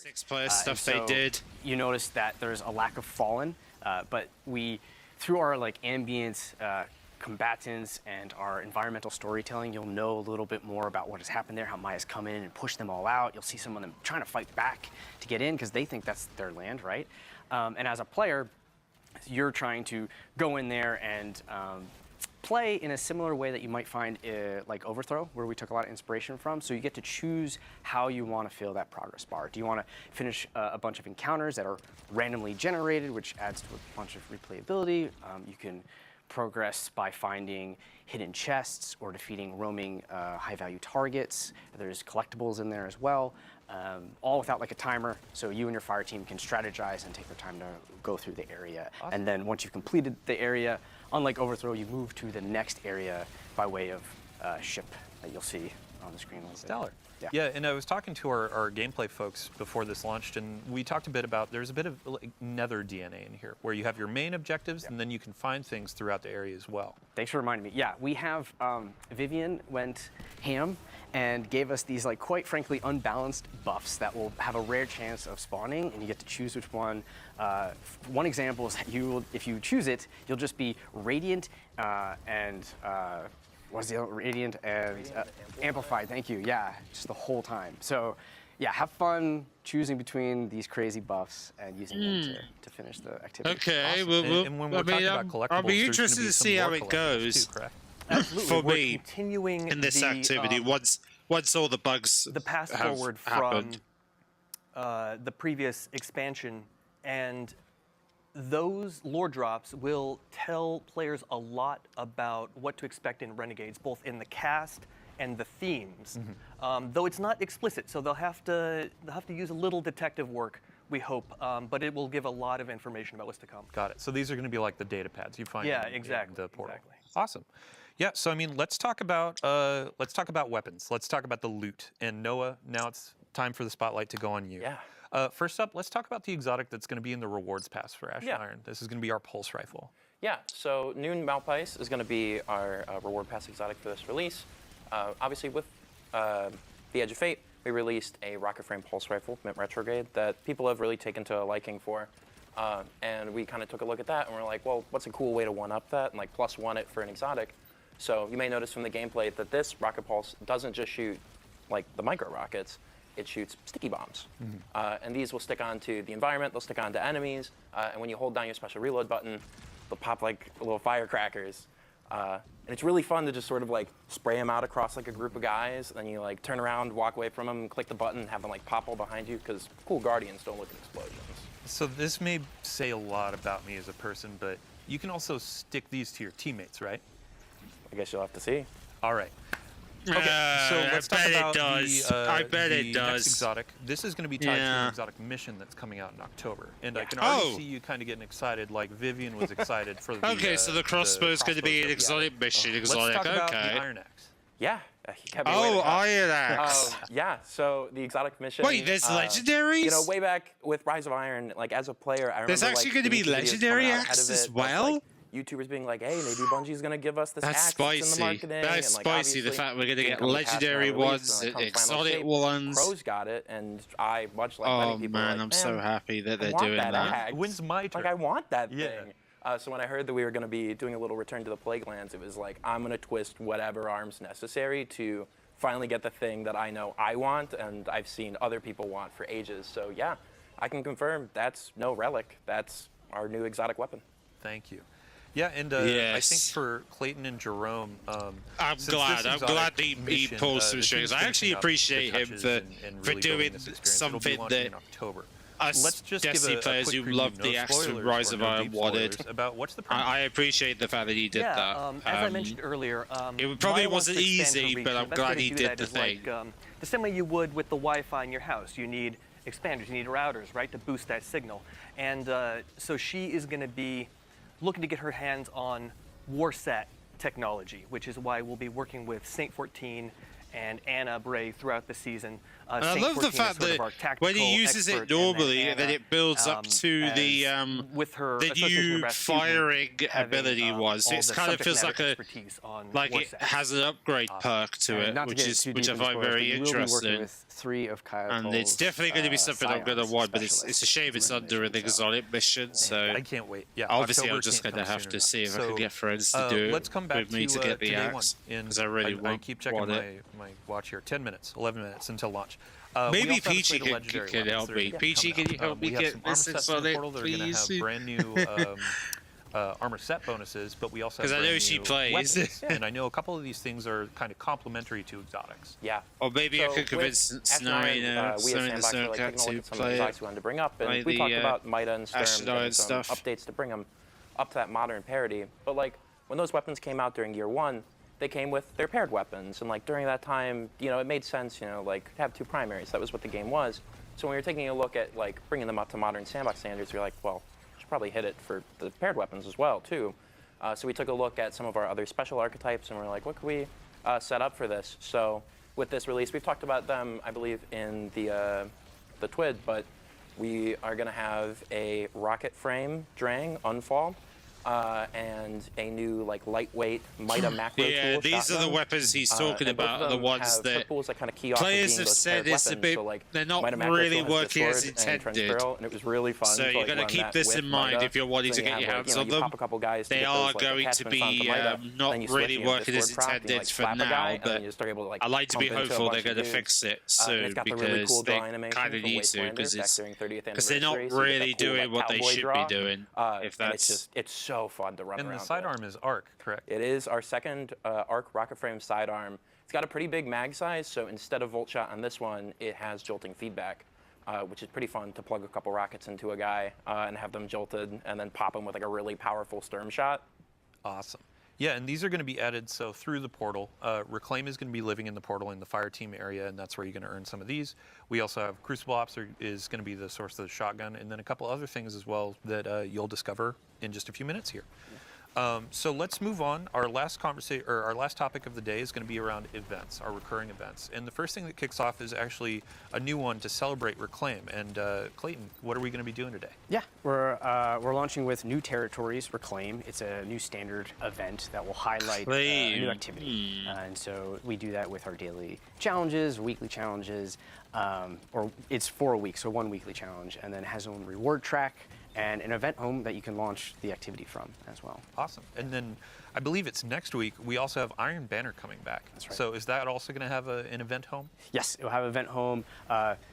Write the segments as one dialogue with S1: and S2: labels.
S1: Six-player stuff they did.
S2: You notice that there's a lack of Fallen, but we, through our like ambient combatants and our environmental storytelling, you'll know a little bit more about what has happened there, how Maya's come in and pushed them all out. You'll see some of them trying to fight back to get in because they think that's their land, right? And as a player, you're trying to go in there and play in a similar way that you might find like Overthrow, where we took a lot of inspiration from. So you get to choose how you want to fill that progress bar. Do you want to finish a bunch of encounters that are randomly generated, which adds to a bunch of replayability? You can progress by finding hidden chests or defeating roaming high-value targets. There's collectibles in there as well, all without like a timer, so you and your fire team can strategize and take their time to go through the area. Awesome. And then once you've completed the area, unlike Overthrow, you move to the next area by way of ship that you'll see on the screen.
S3: Stellar. Yeah, and I was talking to our gameplay folks before this launched, and we talked a bit about there's a bit of like, nether DNA in here, where you have your main objectives, and then you can find things throughout the area as well.
S2: Thanks for reminding me. Yeah, we have Vivian went ham and gave us these like quite frankly unbalanced buffs that will have a rare chance of spawning, and you get to choose which one. One example is that you will, if you choose it, you'll just be radiant and what's the other? Radiant and amplified. Thank you. Yeah, just the whole time. So, yeah, have fun choosing between these crazy buffs and using them to finish the activity.
S1: Okay,
S3: awesome. And when we're talking about collectibles,
S1: I'll be interested to see how it goes.
S3: Too,
S4: Absolutely.
S1: For
S4: We're
S1: me,
S4: continuing
S1: in this activity, once all the bugs
S4: the path
S1: have
S4: forward
S1: happened.
S4: from the previous expansion, and those lore drops will tell players a lot about what to expect in Renegades, both in the cast and the themes. Though it's not explicit, so they'll have to use a little detective work, we hope, but it will give a lot of information about what's to come.
S3: Got it. So these are going to be like the data pads you find.
S4: Yeah,
S3: in
S4: exactly.
S3: the portal.
S4: Exactly.
S3: Awesome. Yeah. So I mean, let's talk about weapons. Let's talk about the loot. And Noah, now it's time for the spotlight to go on you.
S4: Yeah.
S3: First up, let's talk about the exotic that's going to be in the rewards pass for Ashen Iron. This is going to be our pulse rifle.
S5: Yeah, so Noon Malpais is going to be our reward pass exotic for this release. Obviously, with the Edge of Fate, we released a rocket frame pulse rifle, Mint Retrograde, that people have really taken to a liking for. And we kind of took a look at that, and we're like, well, what's a cool way to one-up that and like +1 it for an exotic? So you may notice from the gameplay that this rocket pulse doesn't just shoot like the micro rockets. It shoots sticky bombs. And these will stick onto the environment, they'll stick onto enemies, and when you hold down your special reload button, they'll pop like little firecrackers. And it's really fun to just sort of like spray them out across like a group of guys, and then you like turn around, walk away from them, and click the button, and have them like pop all behind you, because cool Guardians don't look at explosions.
S3: So this may say a lot about me as a person, but you can also stick these to your teammates, right?
S5: I guess you'll have to see.
S3: All right. Okay, so let's talk about
S1: I bet it does.
S3: Next exotic. This is going to be tied to an exotic mission that's coming out in October, and I can already see you kind of getting excited, like Vivian was excited for the.
S1: Okay, so the crossbow is going to be an exotic mission. Exotic.
S5: Let's talk about
S1: okay.
S5: the
S3: Iron Axe.
S5: Yeah.
S1: Iron Axe.
S5: Yeah. So the exotic mission.
S1: Wait, there's legendaries.
S5: You know, way back with Rise of Iron, like as a player, I remember
S1: there's actually going to be legendary axes as well.
S5: Like, YouTubers being like, hey, maybe Bungie's going to give us this axe
S1: spicy.
S5: in the marketing.
S1: That's
S5: and, like,
S1: spicy, the fact we're going to get
S5: come
S1: legendary ones,
S5: and, like,
S1: exotic ones.
S5: Pros got it, and I, much like many people,
S1: man,
S5: like,
S1: I'm so happy that they're doing that.
S5: Axe.
S3: When's my turn?
S5: Like, I want that thing. So when I heard that we were going to be doing a little Return to the Plaguelands, it was like, I'm going to twist whatever arms necessary to finally get the thing that I know I want, and I've seen other people want for ages. So yeah, I can confirm that's no relic. That's our new exotic weapon.
S3: Thank you. Yeah, and I think for Clayton and Jerome,
S1: I'm glad he pulled some strings. I actually appreciate him for doing something that us Destiny players who love the Axe from Rise of Iron wanted. I appreciate the fact that he did that.
S4: As I mentioned earlier,
S1: it probably wasn't easy, but I'm glad he did the thing.
S4: Like, the same way you would with the Wi-Fi in your house. You need expanders, you need routers, right, to boost that signal. And so she is going to be looking to get her hands on WarSat technology, which is why we'll be working with Saint 14 and Anna Bray throughout the season.
S1: And I love the fact that when he uses it normally, then it builds up to the new firing ability was. It kind of feels like it has an upgrade perk to it, which I find very interesting. And it's definitely going to be something I'm going to want, but it's a shame it's under an exotic mission. So
S3: I can't wait. Yeah,
S1: obviously I'm just going to have to see if I can get friends to do
S3: let's come back
S1: with me to get the axe, because I really want
S3: I keep checking my watch here. 10 minutes, 11 minutes until launch.
S1: Maybe Peachy can help me. Peachy, can you help me get this exotic, please?
S3: They're going to have brand new armor set bonosuses, but we also have
S1: because I know she plays,
S3: and I know a couple of these things are kind of complementary to exotics.
S5: Yeah.
S1: Or maybe I could convince Snowy
S5: we as Sandbox are like taking a look at some of the exotics we wanted to bring up, and we talked about Mida and Sturm and some updates to bring them up to that modern parity. But like when those weapons came out during Year 1, they came with their paired weapons, and like during that time, it made sense, like to have two primaries. That was what the game was. So when you're taking a look at like bringing them up to modern Sandbox standards, you're like, well, we should probably hit it for the paired weapons as well too. So we took a look at some of our other special archetypes, and we're like, what could we set up for this? So with this release, we've talked about them, I believe, in the TWID, but we are going to have a rocket frame Drang Unfall. And a new lightweight Mida macro tool.
S1: Yeah, these are the weapons he's talking about, the ones that players have said is a bit, they're not really working as intended.
S5: And it was really fun.
S1: So you're going to keep this in mind if you're wanting to get your hands on them. They are going to be not really working as intended for now, but I like to be hopeful they're going to fix it soon, because they kind of need to, because they're not really doing what they should be doing. If that's
S5: so fun to run around.
S3: And the sidearm is arc, correct?
S5: It is our second arc rocket frame sidearm. It's got a pretty big mag size, so instead of volt shot on this one, it has jolting feedback, which is pretty fun to plug a couple rockets into a guy and have them jolted, and then pop them with like a really powerful Sturm shot.
S3: Awesome. Yeah, and these are going to be added so through the portal. Reclaim is going to be living in the portal in the fire team area, and that's where you're going to earn some of these. We also have Crucible Ops is going to be the source of the shotgun, and then a couple other things as well that you'll discover in just a few minutes here. So let's move on. Our last conversation, or our last topic of the day, is going to be around events, our recurring events. And the first thing that kicks off is actually a new one to celebrate Reclaim. And Clayton, what are we going to be doing today?
S2: Yeah, we're launching with New Territories Reclaim. It's a new standard event that will highlight new activity. And so we do that with our daily challenges, weekly challenges, or it's for a week, so one weekly challenge, and then it has its own reward track and an event home that you can launch the activity from as well.
S3: Awesome. And then I believe it's next week, we also have Iron Banner coming back.
S2: That's right.
S3: So is that also going to have an event home?
S2: Yes, it'll have an event home.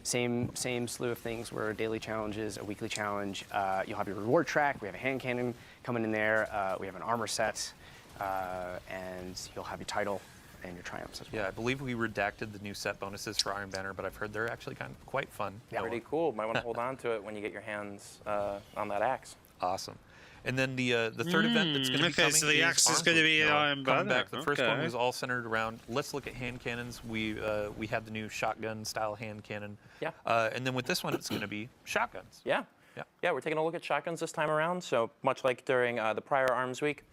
S2: Same slew of things where daily challenges, a weekly challenge. You'll have your reward track. We have a hand cannon coming in there. We have an armor set, and you'll have your title and your triumphs as well.
S3: Yeah, I believe we redacted the new set bonuses for Iron Banner, but I've heard they're actually kind of quite fun.
S5: Yeah, pretty cool. Might want to hold on to it when you get your hands on that axe.
S3: Awesome. And then the third event that's going to be coming
S1: so the axe is going to be an Iron Banner.
S3: The first one was all centered around, let's look at hand cannons. We had the new shotgun style hand cannon.
S5: Yeah.
S3: And then with this one, it's going to be shotguns.
S5: Yeah. Yeah, we're taking a look at shotguns this time around. So much like during the prior Arms Week,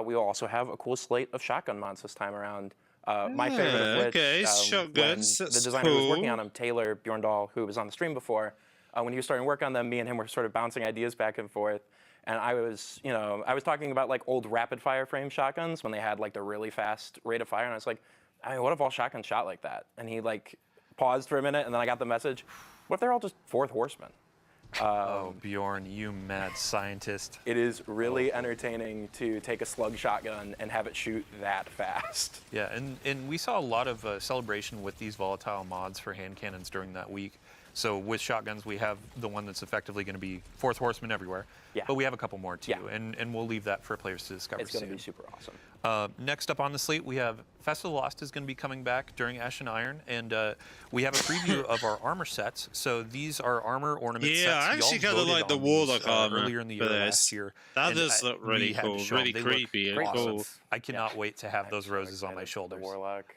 S5: we will also have a cool slate of shotgun mods this time around. My favorite of which,
S1: shotguns,
S5: when the designer who was working on them, Taylor Bjorndal, who was on the stream before, when he was starting to work on them, me and him were sort of bouncing ideas back and forth. And I was talking about like old rapid fire frame shotguns when they had like the really fast rate of fire, and I was like, I mean, what if all shotguns shot like that? And he like paused for a minute, and then I got the message, what if they're all just Fourth Horsemen?
S3: Oh, Bjorn, you mad scientist.
S5: It is really entertaining to take a slug shotgun and have it shoot that fast.
S3: Yeah, and we saw a lot of celebration with these volatile mods for hand cannons during that week. So with shotguns, we have the one that's effectively going to be Fourth Horseman everywhere. Yeah. But we have a couple more too, and we'll leave that for players to discover soon.
S5: It's going to be super awesome.
S3: Next up on the slate, we have Festival Lost is going to be coming back during Ash and Iron, and we have a preview of our armor sets. So these are armor ornament sets.
S1: Yeah, I actually kind of like the Warlock armor
S3: earlier in the year last year.
S1: That does look really cool, really creepy and cool.
S3: I cannot wait to have those roses on my shoulders.
S5: The Warlock.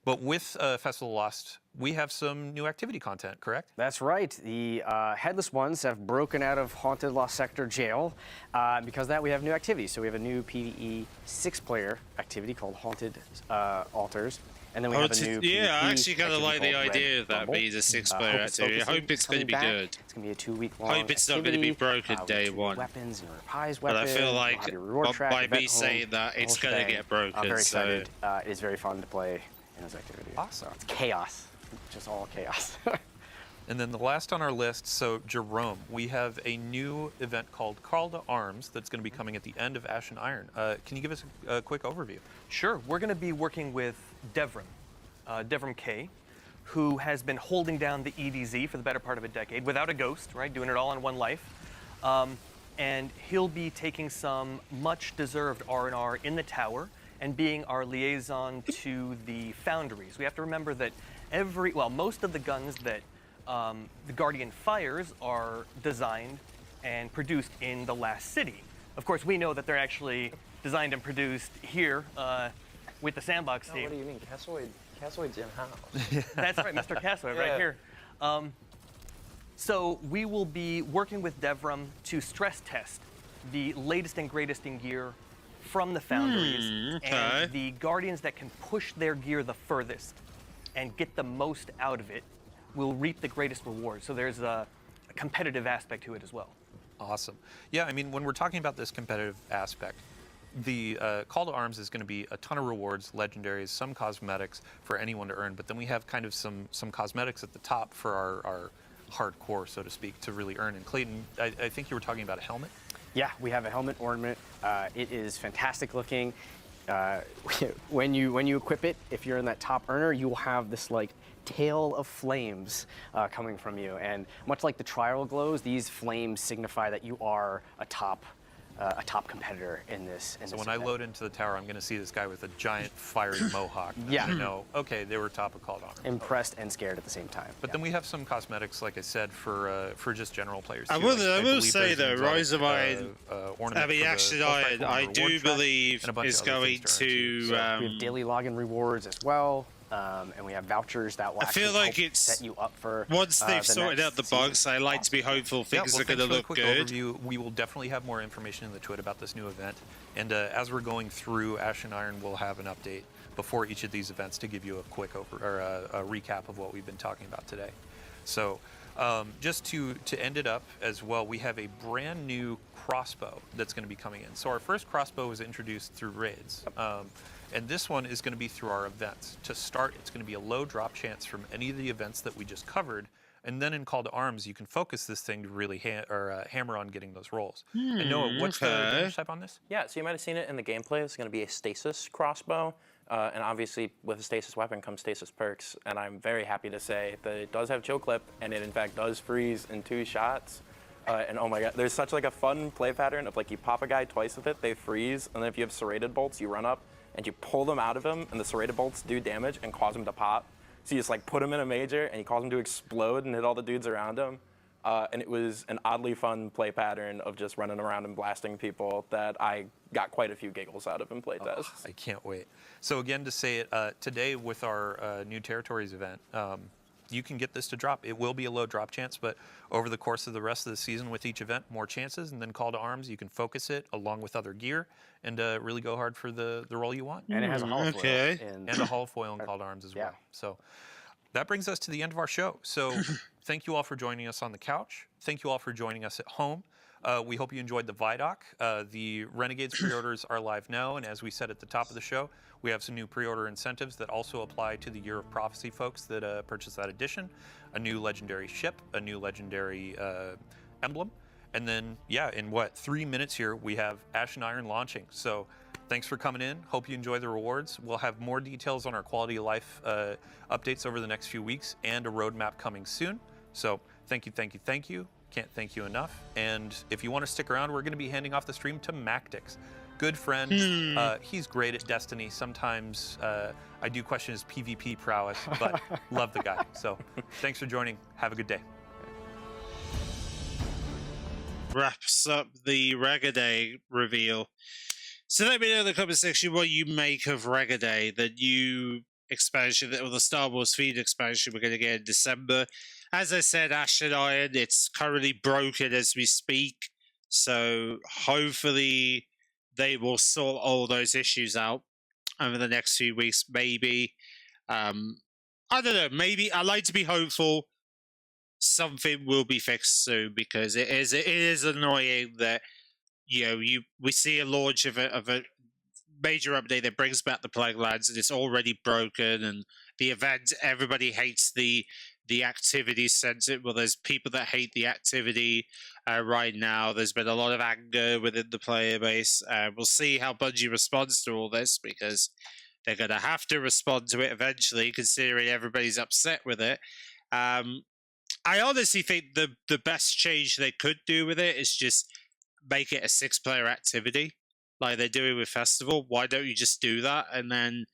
S3: But with Festival Lost, we have some new activity content, correct?
S2: That's right. The Headless Ones have broken out of Haunted Lost Sector jail. Because of that, we have new activities. So we have a new PvE 6-player activity called Haunted Altars. And then we have a new PvP
S1: I actually kind of
S2: activity
S1: like the
S2: called
S1: idea
S2: Red
S1: of that
S2: Rumble.
S1: being a 6-player activity. I hope it's going to be good.
S2: It's going to be a 2-week-long
S1: Hope it's not going to be broken day one.
S2: Weapons, your prize
S1: But
S2: weapons.
S1: I feel like by me
S2: home,
S1: saying that, it's going to get broken.
S2: I'm very excited. It's very fun to play in this activity.
S3: Awesome.
S2: So it's chaos. Just all chaos.
S3: And then the last on our list, so Jerome, we have a new event called Call to Arms that's going to be coming at the end of Ash and Iron. Can you give us a quick overview?
S4: Sure. We're going to be working with Devrim, Devrim K, who has been holding down the EDZ for the better part of a decade without a ghost, right? Doing it all in one life. And he'll be taking some much-deserved R&R in the tower and being our liaison to the foundries. We have to remember that most of the guns that the Guardian fires are designed and produced in the last city. Of course, we know that they're actually designed and produced here with the sandbox team.
S5: What do you mean? Cassoid's in-house.
S4: That's right, Mr. Cassoid, right here. So we will be working with Devrim to stress test the latest and greatest in gear from the foundries and the Guardians that can push their gear the furthest and get the most out of it will reap the greatest reward. So there's a competitive aspect to it as well.
S3: Awesome. Yeah, I mean, when we're talking about this competitive aspect, the Call to Arms is going to be a ton of rewards, legendaries, some cosmetics for anyone to earn, but then we have kind of some cosmetics at the top for our hardcore, so to speak, to really earn. And Clayton, I think you were talking about a helmet?
S2: Yeah, we have a helmet ornament. It is fantastic looking. When you equip it, if you're in that top earner, you will have this like tail of flames coming from you. And much like the trial glows, these flames signify that you are a top competitor in this.
S3: So when I load into the tower, I'm going to see this guy with a giant fiery mohawk.
S2: Yeah.
S3: I know, okay, they were top of Call to Arms.
S2: Impressed and scared at the same time.
S3: But then we have some cosmetics, like I said, for just general players.
S1: I
S3: too.
S1: will say though, Rise of Iron,
S3: ornament for the
S1: Ash and
S3: Pulse
S1: Iron,
S3: Rifle
S1: I
S3: and
S1: do
S3: reward track,
S1: believe
S3: and a bunch
S1: is
S3: of other
S1: going
S3: things to earn, too.
S2: We have daily login rewards as well. And we have vouchers that will actually help set you up for
S1: once they've
S2: the
S1: sorted out the bugs, I like to be hopeful things are going to look good.
S3: Overview. We will definitely have more information in the Twit about this new event. And as we're going through Ash and Iron, we'll have an update before each of these events to give you a quick a recap of what we've been talking about today. So just to end it up as well, we have a brand new crossbow that's going to be coming in. So our first crossbow was introduced through raids. And this one is going to be through our events. To start, it's going to be a low drop chance from any of the events that we just covered. And then in Call to Arms, you can focus this thing to really hammer on getting those rolls. And Noah, what's the damage type on this?
S5: Yeah, so you might have seen it in the gameplay. It's going to be a stasis crossbow. And obviously, with a stasis weapon comes stasis perks. And I'm very happy to say that it does have chill clip, and it in fact does freeze in 2 shots. And oh my god, there's such like a fun play pattern of like you pop a guy twice with it, they freeze, and then if you have serrated bolts, you run up and you pull them out of him, and the serrated bolts do damage and cause him to pop. So you just like put him in a major, and you cause him to explode and hit all the dudes around him. And it was an oddly fun play pattern of just running around and blasting people that I got quite a few giggles out of in playtests.
S3: I can't wait. So again, to say it, today with our New Territories event, you can get this to drop. It will be a low drop chance, but over the course of the rest of the season with each event, more chances, and then Call to Arms, you can focus it along with other gear and really go hard for the role you want.
S2: And it has a hull foil.
S3: And a hull foil in Call to Arms as well. So that brings us to the end of our show. So thank you all for joining us on the couch. Thank you all for joining us at home. We hope you enjoyed the Vidoc. The Renegades pre-orders are live now, and as we said at the top of the show, we have some new pre-order incentives that also apply to the Year of Prophecy folks that purchase that edition. A new legendary ship, a new legendary emblem, and then, yeah, in 3 minutes here, we have Ash and Iron launching. So thanks for coming in. Hope you enjoy the rewards. We'll have more details on our quality of life updates over the next few weeks and a roadmap coming soon. So thank you, thank you, thank you. Can't thank you enough. And if you want to stick around, we're going to be handing off the stream to Mactix. Good friend. He's great at Destiny. Sometimes I do question his PvP prowess, but love the guy. So thanks for joining. Have a good day.
S1: Wraps up the Renegade reveal. So let me know in the comment section what you make of Renegade, the new expansion, or the Star Wars themed expansion we're going to get in December. As I said, Ash and Iron, it's currently broken as we speak. So hopefully they will sort all those issues out over the next few weeks, maybe. I don't know. Maybe I like to be hopeful. Something will be fixed soon, because it is annoying that we see a launch of a major update that brings back the Plague Lands, and it's already broken, and the event, everybody hates the activity center. Well, there's people that hate the activity right now. There's been a lot of anger within the player base. We'll see how Bungie responds to all this, because they're going to have to respond to it eventually, considering everybody's upset with it. I honestly think the best change they could do with it is just make it a 6-player activity, like they're doing with Festival. Why don't you just do that, and then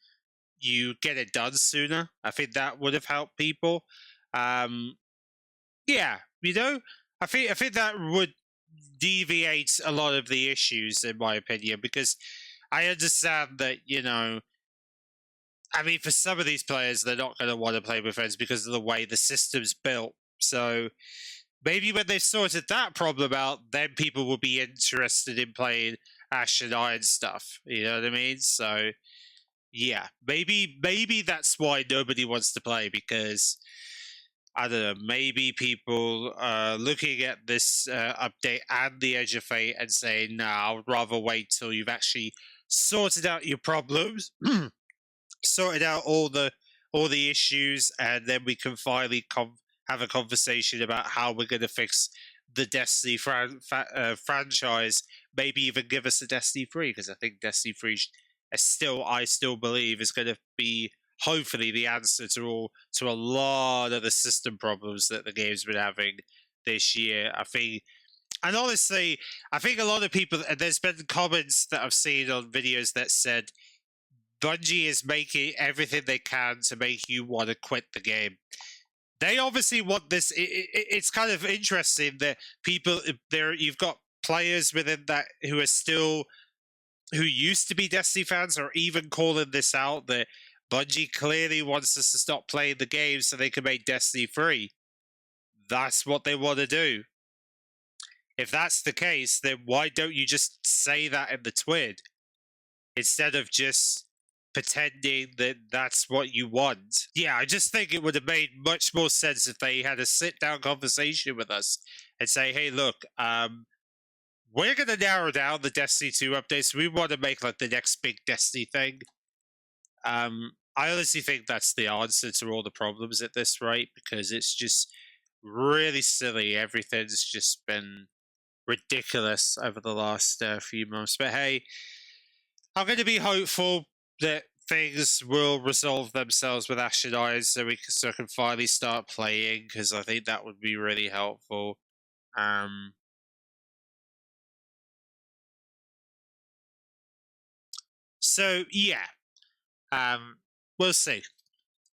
S1: you get it done sooner? I think that would have helped people. Yeah, I think that would deviate a lot of the issues, in my opinion, because I understand that, I mean, for some of these players, they're not going to want to play with friends because of the way the system's built. So maybe when they've sorted that problem out, then people will be interested in playing Ash and Iron stuff. You know what I mean? So yeah, maybe that's why nobody wants to play, because I don't know, maybe people are looking at this update and the Edge of Fate and saying, "Nah, I'd rather wait till you've actually sorted out your problems." Sorted out all the issues, and then we can finally have a conversation about how we're going to fix the Destiny franchise. Maybe even give us a Destiny 3, because I think Destiny 3 I still believe is going to be hopefully the answer to a lot of the system problems that the game's been having this year. I think. And honestly, I think a lot of people, there's been comments that I've seen on videos that said Bungie is making everything they can to make you want to quit the game. They obviously want this. It's kind of interesting that people there. You've got players within that who used to be Destiny fans, are even calling this out, that Bungie clearly wants us to stop playing the game so they can make Destiny free. That's what they want to do. If that's the case, then why don't you just say that in the tweet instead of just pretending that that's what you want? Yeah, I just think it would have made much more sense if they had a sit-down conversation with us and say, hey, look, we're going to narrow down the Destiny 2 updates. We want to make like the next big Destiny thing. I honestly think that's the answer to all the problems at this rate, because it's just really silly. Everything's just been ridiculous over the last few months. But hey, I'm going to be hopeful that things will resolve themselves with Ash and Iron, so I can finally start playing, because I think that would be really helpful. So yeah, we'll see.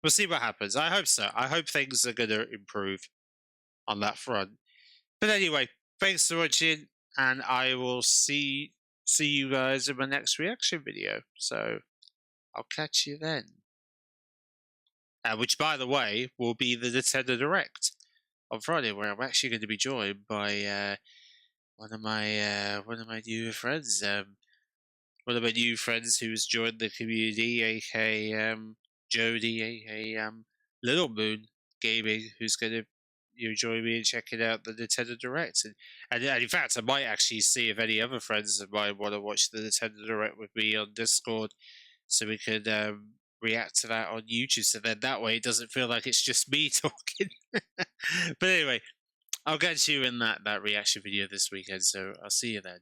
S1: We'll see what happens. I hope so. I hope things are going to improve on that front. But anyway, thanks for watching, and I will see you guys in my next reaction video. So I'll catch you then. Which, by the way, will be the Nintendo Direct on Friday, where I'm actually going to be joined by one of my new friends. One of my new friends who's joined the community, aka Jody, aka Little Moon Gaming, who's going to join me in checking out the Nintendo Direct. And in fact, I might actually see if any other friends of mine want to watch the Nintendo Direct with me on Discord, so we could react to that on YouTube. So then that way it doesn't feel like it's just me talking. But anyway, I'll get you in that reaction video this weekend, so I'll see you then.